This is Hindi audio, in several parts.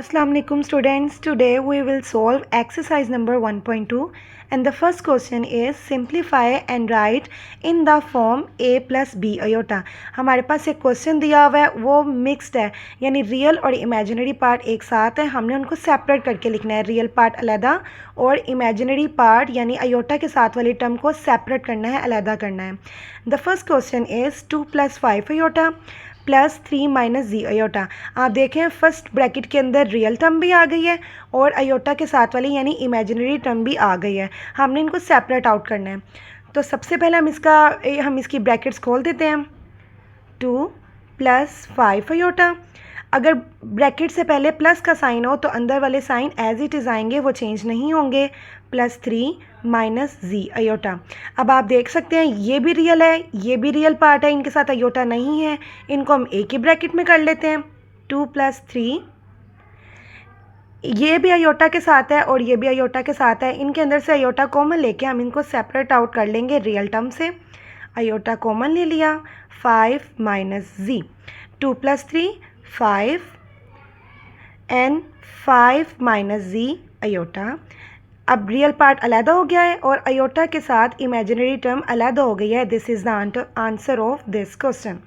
Assalamualaikum students. Today we will solve exercise number 1.2 and the first question is simplify and write in the form a plus b iota. हमारे पास एक क्वेश्चन दिया हुआ है, वो मिक्स्ड है, यानी रियल और इमेजिनरी पार्ट एक साथ है। हमने उनको सेपरेट करके लिखना है, रियल पार्ट अलहदा और इमेजिनरी पार्ट यानी अयोटा के साथ वाली टर्म को सेपरेट करना है, अलहदा करना है। The first question is 2 + 5 iota plus 3 minus g iota. आप देखें फर्स्ट ब्रैकेट के अंदर रियल टर्म भी आ गई है और अयोटा के साथ वाली यानी इमेजिनरी टर्म भी आ गई है। हमने इनको सेपरेट आउट करना है। तो सबसे पहले हम इसकी ब्रैकेट्स खोल देते हैं। 2 + 5 अयोटा। अगर ब्रैकेट से पहले प्लस का साइन हो तो अंदर वाले साइन एज इट इज़ आएंगे, वो चेंज नहीं होंगे। Plus 3 minus g iota. अब आप देख सकते हैं ये भी रियल है, ये भी रियल पार्ट है, इनके साथ अयोटा नहीं है, इनको हम एक ही ब्रैकेट में कर लेते हैं। 2 + 3, ये भी अयोटा के साथ है और ये भी अयोटा के साथ है। इनके अंदर से अयोटा कॉमन लेके हम इनको सेपरेट आउट कर लेंगे रियल टर्म से। अयोटा कॉमन ले लिया, 5 minus g. 2 + 3 5 and 5 minus g iota. अब रियल पार्ट अलहदा हो गया है और अयोटा के साथ इमेजिनरी टर्म अलहदा हो गई है। This is the answer of this question.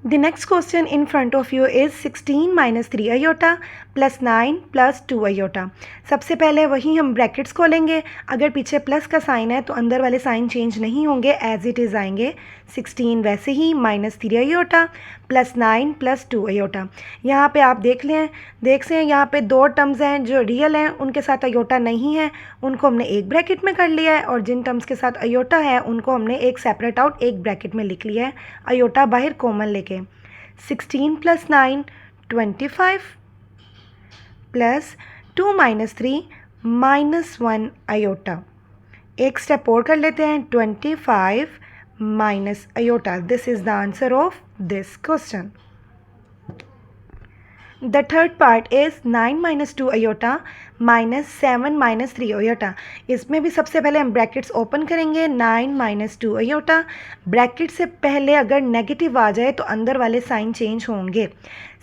The next question in front of you is 16 minus 3 iota plus 9 plus 2 iota. सबसे पहले वही हम ब्रैकेट्स खोलेंगे। अगर पीछे प्लस का साइन है तो अंदर वाले साइन चेंज नहीं होंगे, एज इट इज़ आएंगे। 16 वैसे ही minus 3 iota plus 9 plus 2 iota। यहाँ पे आप देख सकते हैं यहाँ पे दो टर्म्स हैं जो रियल हैं, उनके साथ अयोटा नहीं है, उनको हमने एक ब्रैकेट में कर लिया है, और जिन टर्म्स के साथ अयोटा है उनको हमने एक सेपरेट आउट एक ब्रैकेट में लिख लिया है, अयोटा बाहर कॉमन लेके। 16 + 9 25 प्लस 2 माइनस 3 माइनस 1 अयोटा। एक स्टेप और कर लेते हैं, 25 minus iota. This is the answer of this question. The third part is 9 minus 2 iota minus 7 minus 3 iota. इसमें भी सबसे पहले हम ब्रैकेट्स ओपन करेंगे। 9 minus 2 iota, ब्रैकेट से पहले अगर नेगेटिव आ जाए तो अंदर वाले साइन चेंज होंगे।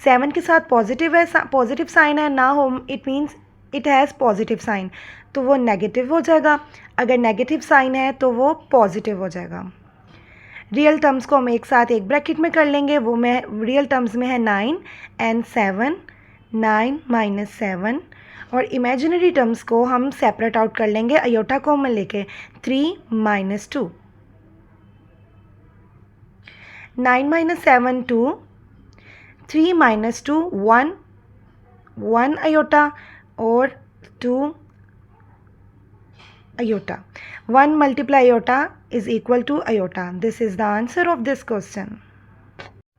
7 के साथ पॉजिटिव है, पॉजिटिव साइन है ना हो, it means it has positive sign, तो वो नेगेटिव हो जाएगा। अगर नेगेटिव साइन है तो वो पॉजिटिव हो जाएगा। रियल टर्म्स को हम एक साथ एक ब्रैकेट में कर लेंगे, वो में रियल टर्म्स में है 9 एंड 7, 9 माइनस 7, और इमेजिनरी टर्म्स को हम सेपरेट आउट कर लेंगे अयोटा कॉमन लेके। 3 माइनस 2, 9 माइनस 7 2, 3 माइनस 2 1, 1 अयोटा और 2 iota. 1 multiply iota is equal to iota. This is the answer of this question.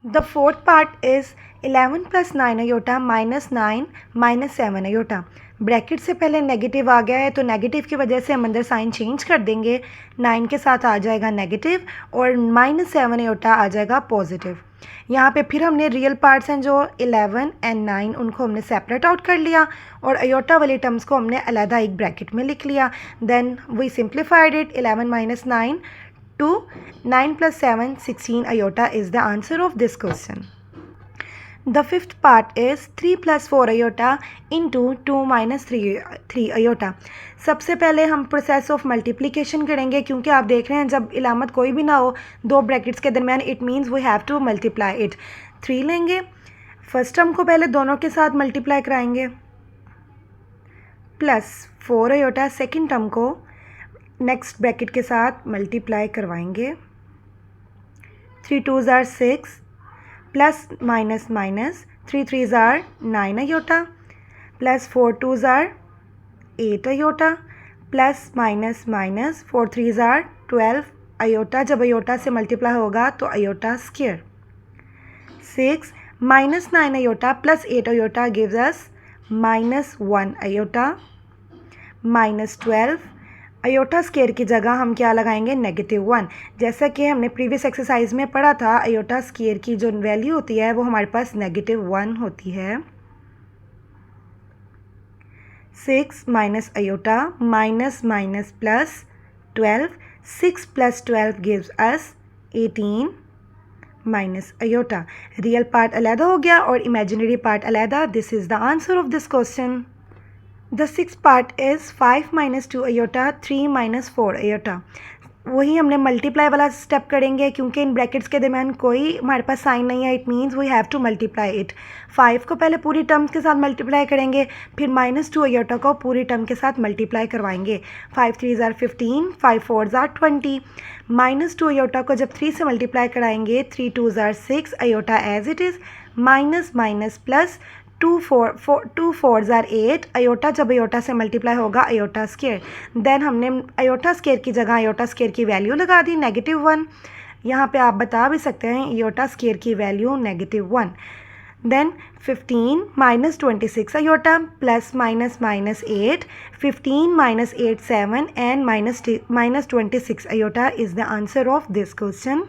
The fourth part is 11 plus 9 iota minus 9 minus 7 iota. Bracket से पहले नेगेटिव आ गया है तो नेगेटिव की वजह से हम अंदर साइन चेंज कर देंगे। 9 के साथ आ जाएगा नेगेटिव और माइनस 7 iota आ जाएगा पॉजिटिव। यहाँ पे फिर हमने रियल पार्ट्स हैं जो 11 एंड 9, उनको हमने सेपरेट आउट कर लिया और अयोटा वाले टर्म्स को हमने अलहदा एक ब्रैकेट में लिख लिया। Then we simplified it. 11 minus 9 2, 9 plus 7 16 iota is the answer of this question. The fifth part is 3 plus 4 iota into 2 minus 3 iota. सबसे पहले हम प्रोसेस ऑफ मल्टीप्लिकेशन करेंगे, क्योंकि आप देख रहे हैं जब इलामत कोई भी ना हो दो ब्रैकेट्स के दरमियान, it means we have to multiply it. 3 लेंगे, फर्स्ट टर्म को पहले दोनों के साथ मल्टीप्लाई कराएंगे, प्लस 4 iota सेकेंड टर्म को नेक्स्ट ब्रैकेट के साथ मल्टीप्लाई करवाएंगे। 3 2s are 6 plus minus minus 3 3s are 9 iota plus 4 2s are 8 iota plus minus minus 4 3s are 12 iota। जब iota से मल्टीप्लाई होगा तो iota square. 6 minus 9 iota plus 8 iota gives us minus 1 iota minus 12। Iota square की जगह हम क्या लगाएंगे, -1। जैसा कि हमने प्रीवियस एक्सरसाइज में पढ़ा था, अयोटा स्केयर की जो वैल्यू होती है वो हमारे पास -1 होती है। 6 minus iota minus minus plus 12, 6 plus 12 gives us 18 minus iota. Real part अलहदा हो गया और इमेजिनरी पार्ट अलहदा। This is the answer of this question. The sixth part is 5 minus 2 iota 3 minus 4 iota. वही हमने मल्टीप्लाई वाला स्टेप करेंगे क्योंकि इन ब्रैकेट्स के दरमियान कोई हमारे पास साइन नहीं है। It means we have to multiply it. 5 को पहले पूरी टर्म्स के साथ मल्टीप्लाई करेंगे, फिर माइनस 2 अयोटा को पूरी टर्म के साथ मल्टीप्लाई करवाएंगे। 5 3 ज़ार 15, 5 4 ज़ार 20। माइनस 2 अयोटा को जब 3 से मल्टीप्लाई कराएंगे 3 2 ज़ार 6 iota as it is. Minus minus plus 2 4 ज़ार 8 अयोटा जब अयोटा से मल्टीप्लाई होगा अयोटा स्केयर। देन हमने अयोटा स्केयर की जगह अयोटा स्केयर की वैल्यू लगा दी -1। यहाँ पे आप बता भी सकते हैं अयोटा स्केयर की value -1। Then 15 minus 26 iota plus minus minus 8, 15 minus 8 7 and minus 26 iota is the answer of this question.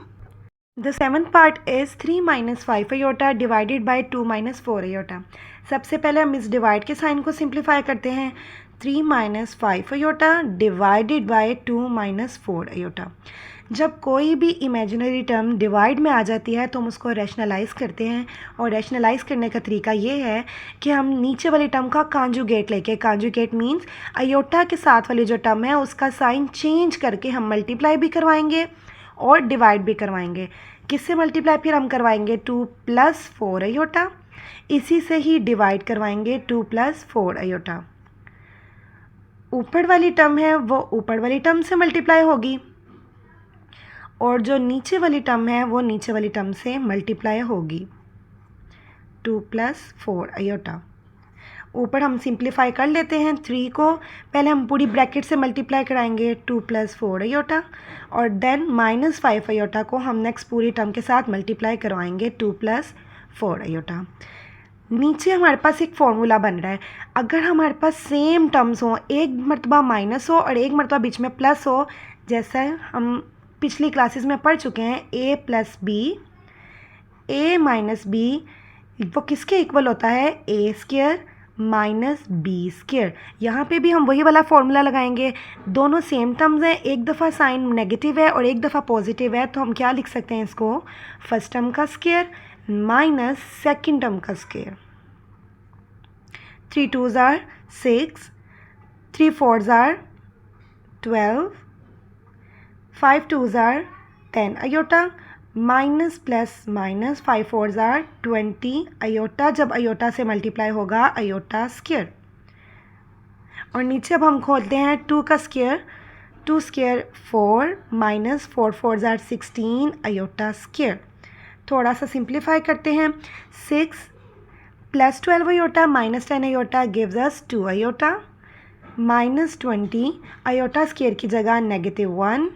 The seventh part is 3 minus 5 iota divided by 2 minus 4 iota। सबसे पहले हम इस डिवाइड के साइन को सिंप्लीफाई करते हैं। 3 minus 5 iota divided by 2 minus 4 iota। जब कोई भी इमेजिनरी टर्म डिवाइड में आ जाती है तो हम उसको रैशनलाइज़ करते हैं, और रैशनलाइज़ करने का तरीका ये है कि हम नीचे वाली टर्म का कांजुगेट लेके, कांजुगेट मीन्स अयोटा के साथ वाली जो टर्म है उसका साइन चेंज करके हम मल्टीप्लाई भी करवाएंगे और डिवाइड भी करवाएंगे। किससे मल्टीप्लाई फिर हम करवाएंगे 2 प्लस 4 अयोटा। इसी से ही डिवाइड करवाएंगे 2 प्लस 4 अयोटा। ऊपर वाली टर्म है वो ऊपर वाली टर्म से मल्टीप्लाई होगी और जो नीचे वाली टर्म है वो नीचे वाली टर्म से मल्टीप्लाई होगी 2 प्लस 4 अयोटा। ऊपर हम सिंप्लीफाई कर लेते हैं। 3 को पहले हम पूरी ब्रैकेट से मल्टीप्लाई कराएंगे 2 प्लस 4 अयोटा, और देन माइनस 5 अयोटा को हम नेक्स्ट पूरी टर्म के साथ मल्टीप्लाई करवाएंगे 2 प्लस 4 अयोटा। नीचे हमारे पास एक फॉर्मूला बन रहा है। अगर हमारे पास सेम टर्म्स हों, एक मरतबा माइनस हो और एक मरतबा बीच में प्लस हो, जैसा हम पिछली क्लासेस में पढ़ चुके हैं a plus b, a minus b वो किसके इक्वल होता है a square minus b square. यहाँ पे भी हम वही वाला फॉर्मूला लगाएंगे। दोनों सेम टर्म्स हैं, एक दफ़ा साइन नेगेटिव है और एक दफ़ा पॉजिटिव है, तो हम क्या लिख सकते हैं इसको, फर्स्ट टर्म का स्क्वायर माइनस सेकंड टर्म का स्क्वायर। 3 2 ज़ार 6, 3 4 ज़ार 12, 5 2 ज़ार 10 अयोटा, माइनस प्लस माइनस 5 4 ज़ार 20 अयोटा जब अयोटा से मल्टीप्लाई होगा अयोटा स्क्वायर। और नीचे अब हम खोलते हैं 2 का स्क्वायर, 2 स्क्वायर 4 माइनस 4 4 ज़ार 16 अयोटा स्क्वायर। थोड़ा सा सिंप्लीफाई करते हैं। 6 plus 12 aorta minus 10 iota gives us 2 aorta, minus 20 iota square की जगह -1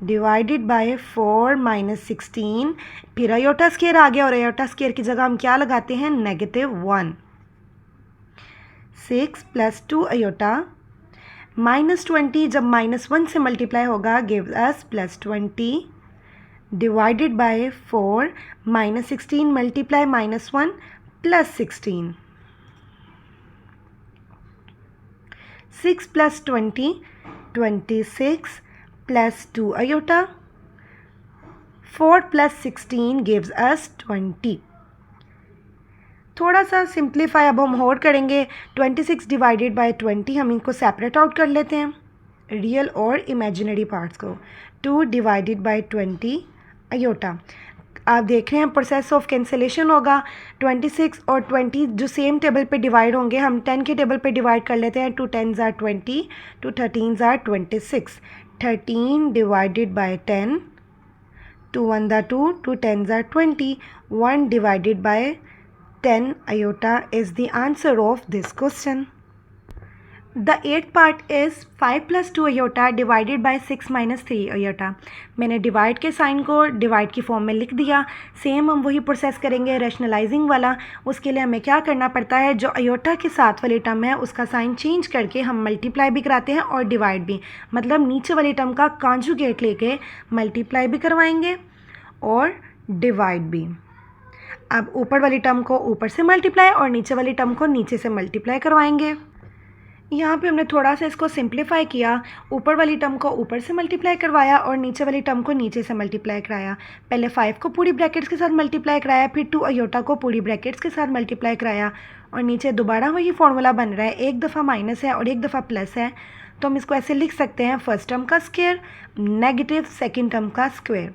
डिवाइडेड बाय 4 माइनस 16, फिर अयोटा स्क्वायर आ गया और अयोटा स्क्वायर की जगह हम क्या लगाते हैं -1। 6 प्लस 2 अयोटा माइनस 20 जब -1 से मल्टीप्लाई होगा gives us +20 divided by 4 minus 16 multiply -1 plus 16। 6 plus 20 26 plus 2 iota, 4 plus 16 gives us 20। थोड़ा सा सिंप्लीफाई अब हम और करेंगे। 26 डिवाइडेड बाय 20 हम इनको सेपरेट आउट कर लेते हैं, रियल और इमेजिनरी पार्ट्स को। 2 डिवाइडेड बाय 20 अयोटा। आप देख रहे हैं प्रोसेस ऑफ कैंसिलेशन होगा। 26 और 20 जो सेम टेबल पे डिवाइड होंगे, हम 10 के टेबल पे डिवाइड कर लेते हैं। 2 10 ज़ार 20, 2 13 ज़ार 26। 13 डिवाइडेड बाय 10, 2 1 ज़ार 2, 2 10 ज़ार 20, 1 divided by 10 iota is the answer of this question. The 8th part is 5 plus 2 iota divided by 6 minus 3 iota. मैंने डिवाइड के साइन को डिवाइड की फॉर्म में लिख दिया। सेम हम वही प्रोसेस करेंगे रैशनलाइजिंग वाला। उसके लिए हमें क्या करना पड़ता है, जो अयोटा के साथ वाली टर्म है उसका साइन चेंज करके हम मल्टीप्लाई भी कराते हैं और डिवाइड भी, मतलब नीचे वाली टर्म का कॉन्जुगेट लेके मल्टीप्लाई भी करवाएंगे और डिवाइड भी। अब ऊपर वाली टर्म को ऊपर से मल्टीप्लाई और नीचे वाली टर्म को नीचे से मल्टीप्लाई करवाएंगे। यहाँ पे हमने थोड़ा सा इसको सिंप्लीफाई किया, ऊपर वाली टर्म को ऊपर से मल्टीप्लाई करवाया और नीचे वाली टर्म को नीचे से मल्टीप्लाई कराया। पहले 5 को पूरी ब्रैकेट्स के साथ मल्टीप्लाई कराया, फिर 2 आयोटा को पूरी ब्रैकेट्स के साथ मल्टीप्लाई कराया और नीचे दोबारा वही फॉर्मूला बन रहा है, एक दफ़ा माइनस है और एक दफ़ा प्लस है, तो हम इसको ऐसे लिख सकते हैं, फर्स्ट टर्म का स्क्वायर नेगेटिव सेकेंड टर्म का स्क्वायर।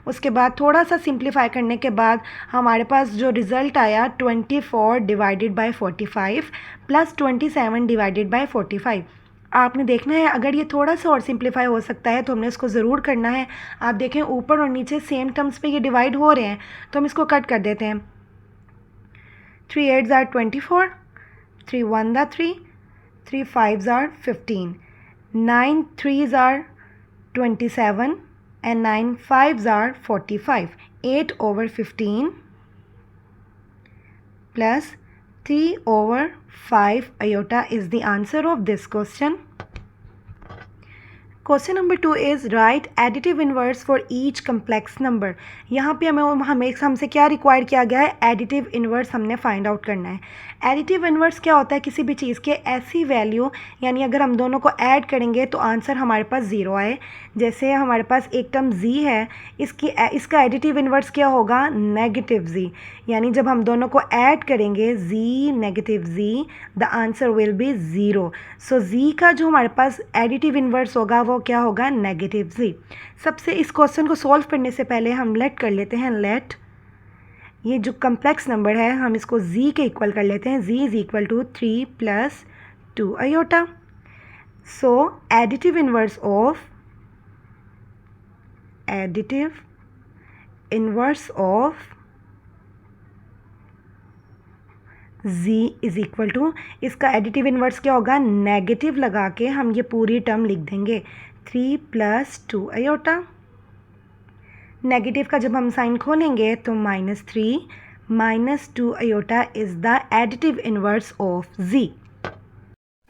उसके बाद थोड़ा सा सिंप्लीफाई करने के बाद हमारे पास जो रिज़ल्ट आया 24 divided by 45 plus 27 divided by 45। आपने देखना है अगर ये थोड़ा सा और सिंप्लीफाई हो सकता है तो हमने इसको ज़रूर करना है। आप देखें ऊपर और नीचे सेम टर्म्स पे ये डिवाइड हो रहे हैं, तो हम इसको कट कर देते हैं। 3 8s are 24, 3 1s are 3, 3 5s are 15, 9 3s are 27 and 9 5s are 45. 8 over 15 plus 3 over 5 iota is the answer of this question. Question number 2 is right additive inverse for each complex number. यहाँ पे हमसे क्या रिक्वायर किया गया है, एडिटिव इन्वर्स हमने फाइंड आउट करना है। एडिटिव इन्वर्स क्या होता है, किसी भी चीज़ के ऐसी वैल्यू, यानी अगर हम दोनों को ऐड करेंगे तो आंसर हमारे पास ज़ीरो आए। जैसे हमारे पास एक टर्म z है, इसका एडिटिव इन्वर्स क्या होगा, नेगेटिव z, यानी जब हम दोनों को ऐड करेंगे z negative z, the answer will be zero. So z का जो हमारे पास एडिटिव इन्वर्स होगा वो क्या होगा, नेगेटिव z। सबसे इस क्वेश्चन को सॉल्व करने से पहले हम लेट कर लेते हैं, लेट ये जो कम्प्लेक्स नंबर है हम इसको z के इक्वल कर लेते हैं, z is equal to 3 plus 2 iota. So additive inverse of z is equal to, इसका एडिटिव इन्वर्स क्या होगा, नेगेटिव लगा के हम ये पूरी टर्म लिख देंगे, 3 प्लस 2 आयोटा। नेगेटिव का जब हम साइन खोलेंगे तो -3 minus 2 iota is the additive inverse of z।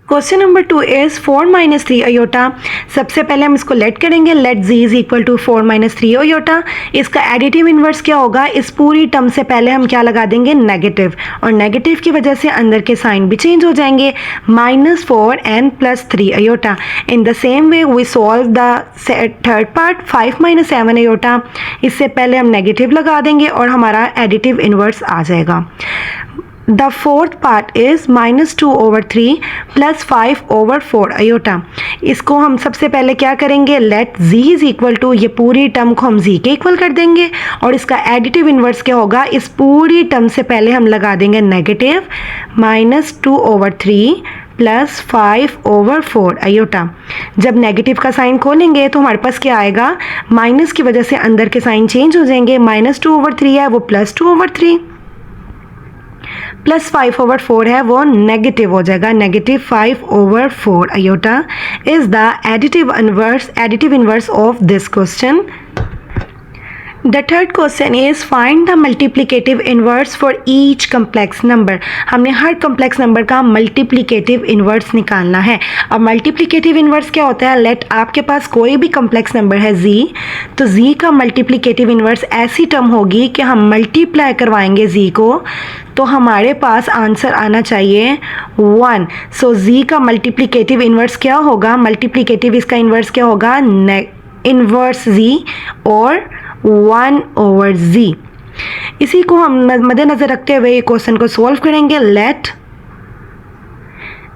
Question number 2 is 4 minus 3 iota. सबसे पहले हम इसको लेट करेंगे, let z is equal to 4 minus 3 iota. इसका एडिटिव इन्वर्स क्या होगा, इस पूरी टर्म से पहले हम क्या लगा देंगे, नेगेटिव, और नेगेटिव की वजह से अंदर के साइन भी चेंज हो जाएंगे, -4 and plus 3 iota. In the same way we solve the third part, 5 minus 7 iota. इससे पहले हम नेगेटिव लगा देंगे और हमारा एडिटिव इन्वर्स आ जाएगा। The fourth part is -2/3 plus 5/4 iota. इसको हम सबसे पहले क्या करेंगे, let z is equal to, ये पूरी टर्म को हम z के इक्वल कर देंगे और इसका एडिटिव इन्वर्स क्या होगा, इस पूरी टर्म से पहले हम लगा देंगे नेगेटिव, -2/3 प्लस 5/4 आयोटा। जब नेगेटिव का साइन खोलेंगे तो हमारे पास क्या आएगा, माइनस की वजह से अंदर के साइन चेंज हो जाएंगे, -2/3 है वो +2/3, प्लस 5/4 है वो नेगेटिव हो जाएगा, -5/4 iota is the additive inverse of this question. The third question is find the multiplicative inverse for each complex number. हमने हर कम्प्लेक्स नंबर का मल्टीप्लिकेटिव इन्वर्स निकालना है। अब मल्टीप्लिकेटिव इन्वर्स क्या होता है, लेट आपके पास कोई भी कम्प्लेक्स नंबर है z, तो z का मल्टीप्लिकेटिव इन्वर्स ऐसी टर्म होगी कि हम मल्टीप्लाई करवाएंगे z को तो हमारे पास आंसर आना चाहिए 1। सो z का मल्टीप्लिकेटिव इन्वर्स क्या होगा, मल्टीप्लिकेटिव इसका इन्वर्स क्या होगा, इन्वर्स z और 1/z। इसी को हम मद्देनज़र रखते हुए क्वेश्चन को सॉल्व करेंगे। Let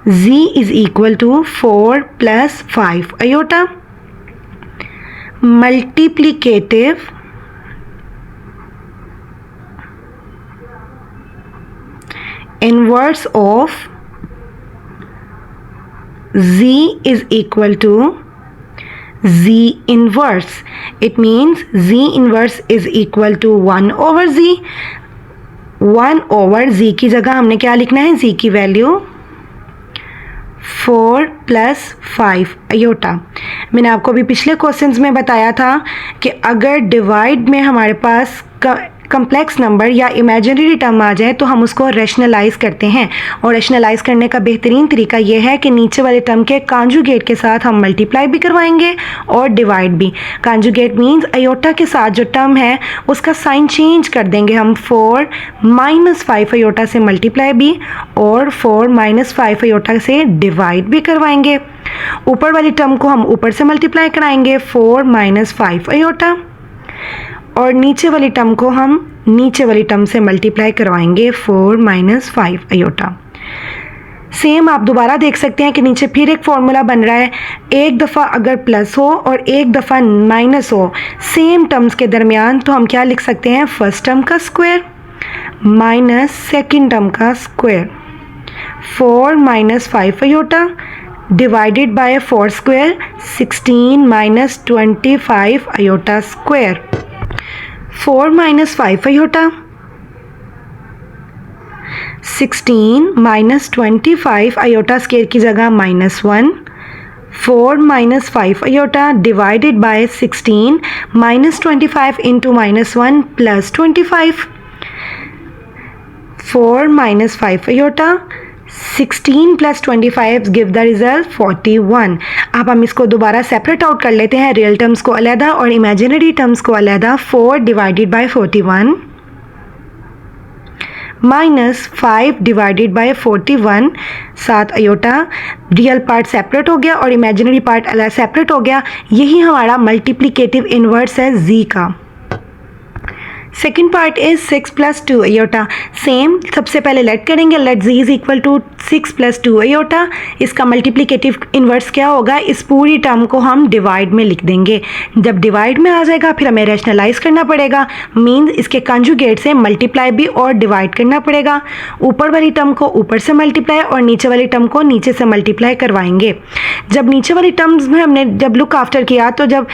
z is equal to 4 plus 5 iota multiplicative inverse of z is equal to z inverse. It means z inverse is equal to 1/z. 1/z की जगह हमने क्या लिखना है, z की वैल्यू 4 प्लस 5 आयोटा। मैंने आपको भी पिछले क्वेश्चंस में बताया था कि अगर डिवाइड में हमारे पास कम्प्लेक्स नंबर या इमेजिनरी टर्म आ जाए तो हम उसको रैशनलाइज करते हैं, और रैशनलाइज करने का बेहतरीन तरीका ये है कि नीचे वाले टर्म के कॉन्जुगेट के साथ हम मल्टीप्लाई भी करवाएंगे और डिवाइड भी। कॉन्जुगेट मीन्स आयोटा के साथ जो टर्म है उसका साइन चेंज कर देंगे हम। 4 - 5 आयोटा से मल्टीप्लाई भी और 4 - 5 आयोटा से डिवाइड भी करवाएंगे। ऊपर वाली टर्म को हम ऊपर से मल्टीप्लाई कराएंगे 4 - 5 आयोटा, और नीचे वाली टर्म को हम नीचे वाली टर्म से मल्टीप्लाई करवाएंगे 4 - 5 आयोटा। सेम आप दोबारा देख सकते हैं कि नीचे फिर एक फॉर्मूला बन रहा है। एक दफ़ा अगर प्लस हो और एक दफ़ा माइनस हो सेम टर्म्स के दरमियान, तो हम क्या लिख सकते हैं, फर्स्ट टर्म का स्क्वायर माइनस सेकेंड टर्म का square. 4 - 5 iota divided by 4 square 16 - 25 iota square. 4 - 5 iota 16 - 25 iota square की जगह -1। 4 - 5 iota divided bye 16 - 25 into -1 plus 25। 4 - 5 iota 16 + 25 give the result 41। अब हम इसको दोबारा सेपरेट आउट कर लेते हैं, रियल टर्म्स को अलहदा और इमेजिनरी टर्म्स को अलहदा। 4 divided bye 41 minus 5 divided bye 41 7 iota. Real part separate हो गया और इमेजिनरी पार्ट अलग सेपरेट हो गया। यही हमारा मल्टीप्लिकेटिव इन्वर्स है z का। Second part is 6 + 2 iota. Same सबसे पहले लेट करेंगे, let z is equal to 6 + 2 iota. इसका मल्टीप्लिकेटिव इन्वर्स क्या होगा, इस पूरी टर्म को हम डिवाइड में लिख देंगे। जब डिवाइड में आ जाएगा फिर हमें रैशनलाइज करना पड़ेगा, मीन्स इसके कंजुगेट से मल्टीप्लाई भी और डिवाइड करना पड़ेगा। ऊपर वाली टर्म को ऊपर से मल्टीप्लाई और नीचे वाली टर्म को नीचे से मल्टीप्लाई करवाएंगे। जब नीचे वाली टर्म्स में हमने जब लुक आफ्टर किया तो जब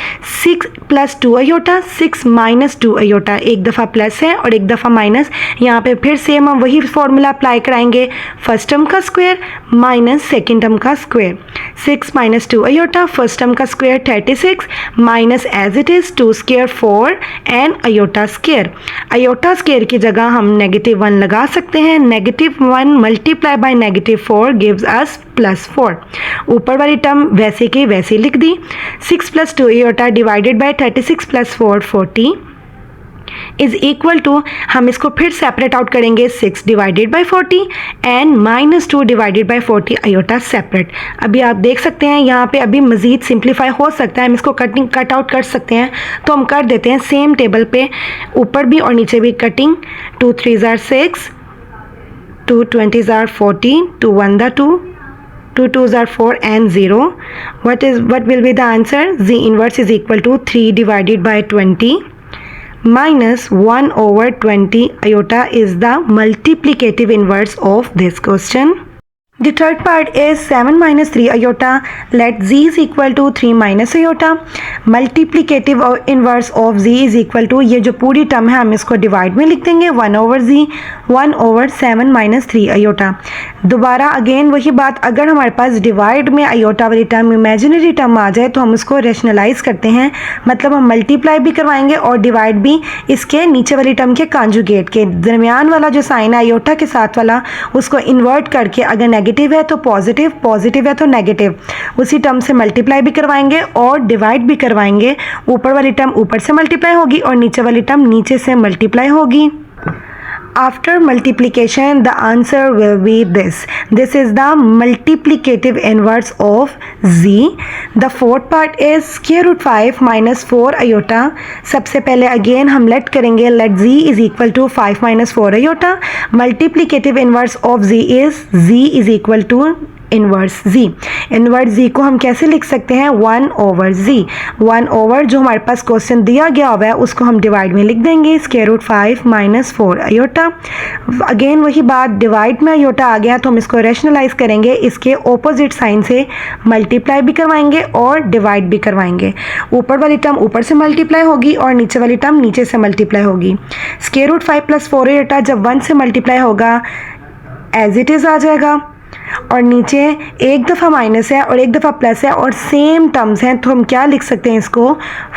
6 + 2 आयोटा 6 - 2 आयोटा, एक दफ़ा प्लस है और एक दफ़ा माइनस, यहाँ पे फिर सेम हम वही फॉर्मूला अप्लाई कराएंगे, फर्स्ट टर्म का स्क्वायर माइनस सेकेंड टर्म का स्क्वायर। 6 - 2 आयोटा फर्स्ट टर्म का square 36 minus as it is 2 square 4 and iota square. Iota square की जगह हम -1 लगा सकते हैं। -1 मल्टीप्लाई बाय -4 गिव्स अस +4। ऊपर वाली टर्म वैसे की वैसे लिख दी। 6 + 2 iota divided by 36 + 4 40 is equal to, हम इसको फिर सेपरेट आउट करेंगे 6 divided by 40 and -2 divided by 40 iota separate. अभी आप देख सकते हैं यहाँ पे अभी मज़ीद सिंप्लीफाई हो सकता है, हम इसको कट आउट कर सकते हैं, तो हम कर देते हैं सेम टेबल पे ऊपर भी और नीचे भी cutting. 2 3 = 6, 2 20 = 14, 2 1 = 2, 2 2 = 4 and 0. What will be the answer? Z inverse is equal to 3 divided by 20 minus 1 over 20 iota is the multiplicative inverse of this question. The third part is 7 - 3 iota. Let z is equal to 3 - iota. Multiplicative inverse of z is equal to, ये जो पूरी टर्म है हम इसको डिवाइड में लिख देंगे 1 over z 1 over 7 - 3 iota। दोबारा अगेन वही बात, अगर हमारे पास डिवाइड में आयोटा वाली टर्म इमेजिनरी टर्म आ जाए तो हम उसको रैशनलाइज करते हैं, मतलब हम मल्टीप्लाई भी करवाएंगे और डिवाइड भी इसके नीचे वाली टर्म के कॉन्जुगेट के दरमियान वाला जो साइन है आयोटा के साथ वाला, उसको इन्वर्ट करके अगर नेगेटिव है तो पॉजिटिव, पॉजिटिव है तो नेगेटिव, उसी टर्म से मल्टीप्लाई भी करवाएंगे और डिवाइड भी करवाएंगे। ऊपर वाली टर्म ऊपर से मल्टीप्लाई होगी और नीचे वाली टर्म नीचे से मल्टीप्लाई होगी। After multiplication, the answer will be this. This is the multiplicative inverse of z. The fourth part is square root 5 - 4 iota. सबसे पहले again हम let करेंगे, let z is equal to 5 - 4 iota. Multiplicative inverse of z is equal to inverse z। Inverse z को हम कैसे लिख सकते हैं, 1 over z। 1 over जो हमारे पास क्वेश्चन दिया गया हुआ है उसको हम डिवाइड में लिख देंगे, स्क्वायर रूट 5 - 4 आयोटा। अगेन वही बात, डिवाइड में आयोटा आ गया तो हम इसको रैशनलाइज करेंगे, इसके ऑपोजिट साइन से मल्टीप्लाई भी करवाएंगे और डिवाइड भी करवाएंगे। ऊपर वाली टर्म ऊपर से मल्टीप्लाई होगी और नीचे वाली टर्म नीचे से मल्टीप्लाई होगी। स्क्वायर रूट 5 + 4 आयोटा जब 1 से मल्टीप्लाई होगा एज इट इज़ आ जाएगा, और नीचे एक दफ़ा माइनस है और एक दफ़ा प्लस है और सेम टर्म्स हैं, तो हम क्या लिख सकते हैं इसको,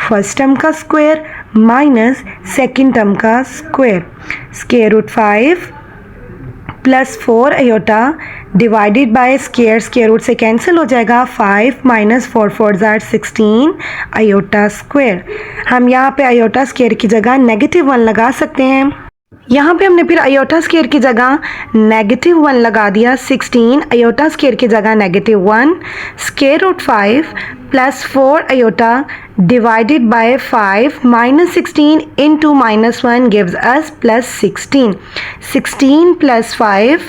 फर्स्ट टर्म का स्क्वायर माइनस सेकेंड टर्म का square, square root 5 plus 4 iota divided by square root से कैंसिल हो जाएगा, 5 माइनस 4 4 ज़ार 16 आयोटा स्क्वायर। हम यहाँ पे आयोटा स्क्वायर की जगह -1 लगा सकते हैं। यहाँ पे हमने फिर आयोटा स्क्वायर की जगह -1 लगा दिया, 16 आयोटा स्क्वायर की जगह -1 square root 5 plus 4 iota divided by 5 minus 16 into -1 gives us plus 16, 16 plus 5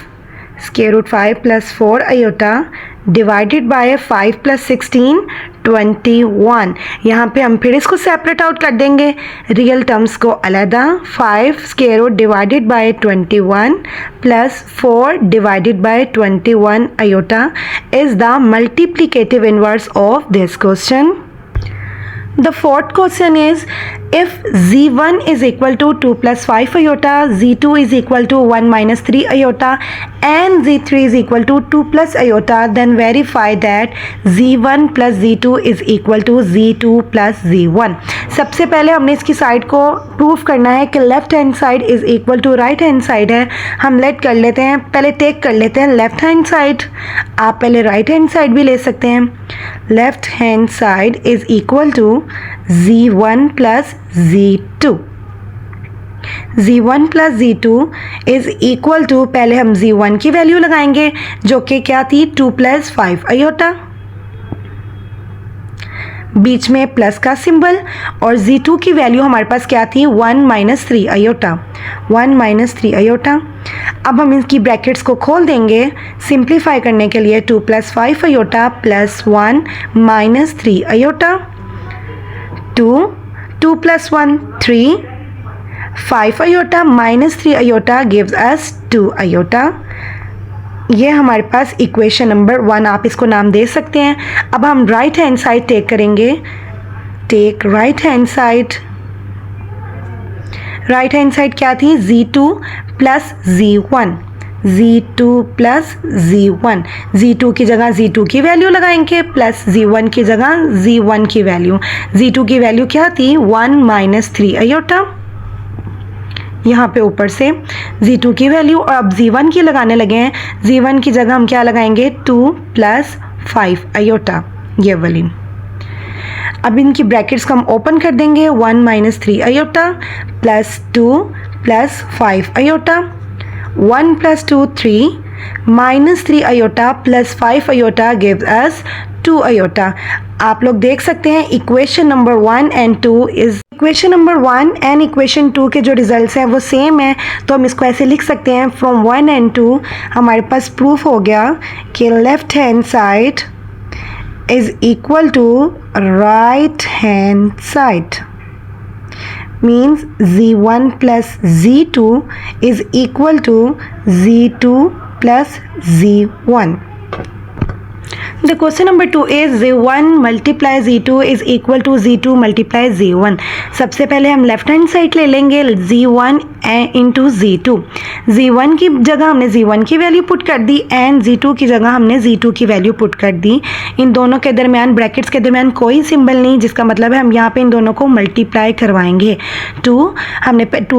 square root 5 plus 4 iota divided by 5 plus 16 21। यहाँ पे हम फिर इसको सेपरेट आउट कर देंगे, रियल टर्म्स को अलहदा, 5 square root divided by 21 plus 4 divided by 21 iota is the multiplicative inverse of this question. The fourth question is, if z1 is equal to 2 plus 5 iota, z2 is equal to 1 minus 3 iota and z3 is equal to 2 plus iota, then verify that z1 plus z2 is equal to z2 plus z1। सबसे पहले हमने इसकी साइड को प्रूफ करना है कि left hand side is equal to right hand side है। हम लेट कर लेते हैं, पहले टेक कर लेते हैं लेफ्ट हैंड साइड, आप पहले राइट हैंड साइड भी ले सकते हैं। Left hand side is equal to z1 plus z2, z1 plus z2 is equal to, पहले हम z1 की वैल्यू लगाएंगे जो कि क्या थी 2 प्लस 5 आयोटा, बीच में प्लस का सिंबल, और z2 की वैल्यू हमारे पास क्या थी 1 माइनस 3 आयोटा, 1 माइनस 3 आयोटा। अब हम इसकी ब्रैकेट्स को खोल देंगे सिंप्लीफाई करने के लिए, 2 plus 5 iota plus 1 minus 3 iota, 2 plus 1 3, 5 iota minus 3 iota gives us 2 iota. ये हमारे पास इक्वेशन नंबर 1, आप इसको नाम दे सकते हैं। अब हम राइट हैंड साइड टेक करेंगे, take right hand side, right hand side क्या थी z2 plus z1, z2 plus z1, z2 की जगह z2 की वैल्यू लगाएंगे प्लस z1 की जगह z1 की वैल्यू, z2 की वैल्यू क्या थी 1 माइनस 3 आयोटा, यहाँ पे ऊपर से z2 की वैल्यू, और अब z1 की लगाने लगे हैं, z1 की जगह हम क्या लगाएंगे 2 प्लस 5 आयोटा, ये वाली। अब इनकी ब्रैकेट्स को हम ओपन कर देंगे, 1 minus 3 iota plus 2 plus 5 iota, 1 plus 2 3 minus 3 iota plus 5 iota gives us 2 iota. आप लोग देख सकते हैं equation number 1 and 2 is, equation number 1 and equation 2 के जो रिजल्ट्स हैं वो सेम है, तो हम इसको ऐसे लिख सकते हैं, फ्रॉम 1 एंड 2 हमारे पास प्रूफ हो गया कि left hand side is equal to right hand side, means z1 plus z2 is equal to z2 plus z1। The question number 2 is z1 multiply z2 is equal to z2 multiply z1। सबसे पहले हम लेफ्ट हैंड साइड ले लेंगे, z1 इंटू z2, z1 की जगह हमने z1 की वैल्यू पुट कर दी एंड z2 की जगह हमने z2 की वैल्यू पुट कर दी। इन दोनों के दरमियान ब्रैकेट्स के दरमियान कोई सिंबल नहीं, जिसका मतलब है हम यहाँ पे इन दोनों को मल्टीप्लाई करवाएंगे। 2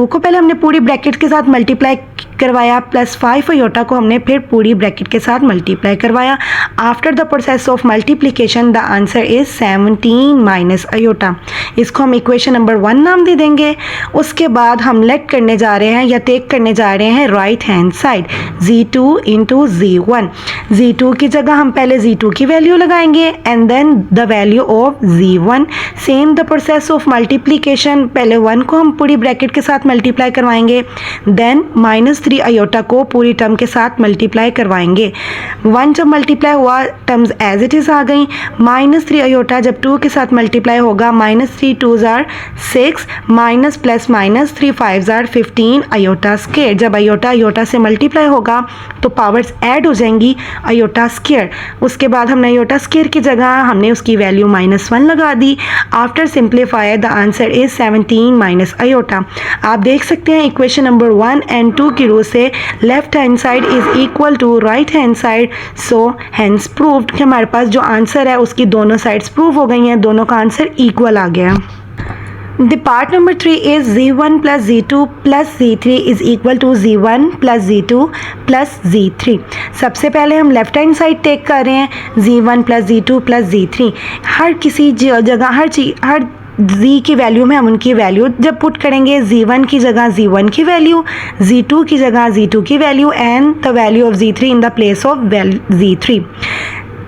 को पहले हमने पूरी ब्रैकेट के साथ मल्टीप्लाई करवाया, प्लस 5 आयोटा को हमने फिर पूरी ब्रैकेट के साथ मल्टीप्लाई करवाया। After the process of multiplication the answer is 17 minus iota. इसको हम इक्वेशन नंबर 1 नाम दे देंगे। उसके बाद हम लेट करने जा रहे हैं या टेक करने जा रहे हैं right hand side, z2 into z1, z2 की जगह हम पहले z2 की वैल्यू लगाएंगे and then the value of z1। Same the process of multiplication, पहले 1 को हम पूरी ब्रैकेट के साथ मल्टीप्लाई करवाएंगे, देन माइनस 3 आयोटा को पूरी टर्म के साथ मल्टीप्लाई करवाएंगे। 1 जब मल्टीप्लाई हुआ टर्म्स एज इट इज़ आ गई, माइनस 3 आयोटा जब 2 के साथ मल्टीप्लाई होगा, माइनस 3 2 ज़ार 6 माइनस प्लस माइनस 3 5 ज़ार 15 आयोटा स्क्वायर। जब आयोटा आयोटा से मल्टीप्लाई होगा तो पावर्स ऐड हो जाएंगी, आयोटा स्क्वायर। उसके बाद हमने आयोटा स्क्वायर की जगह हमने उसकी वैल्यू -1 लगा दी। After simplify the answer is 17 minus iota. आप देख सकते हैं इक्वेशन नंबर 1 एंड 2 की रूल से left hand side is equal to right hand side, so hence proved कि हमारे पास जो आंसर है उसकी दोनों साइड्स प्रूव हो गई हैं, दोनों का आंसर इक्वल आ गया। The part number 3 is Z1 plus Z2 plus Z3 is equal to Z1 plus Z2 plus Z3. सबसे पहले हम लेफ्ट हैंड साइड टेक कर रहे हैं Z1 plus Z2 plus Z3. हर किसी जगह हर Z की वैल्यू में हम उनकी वैल्यू जब पुट करेंगे, Z1 की जगह Z1 की वैल्यू, Z2 की जगह Z2 की value and the value of Z3 in the place of Z3.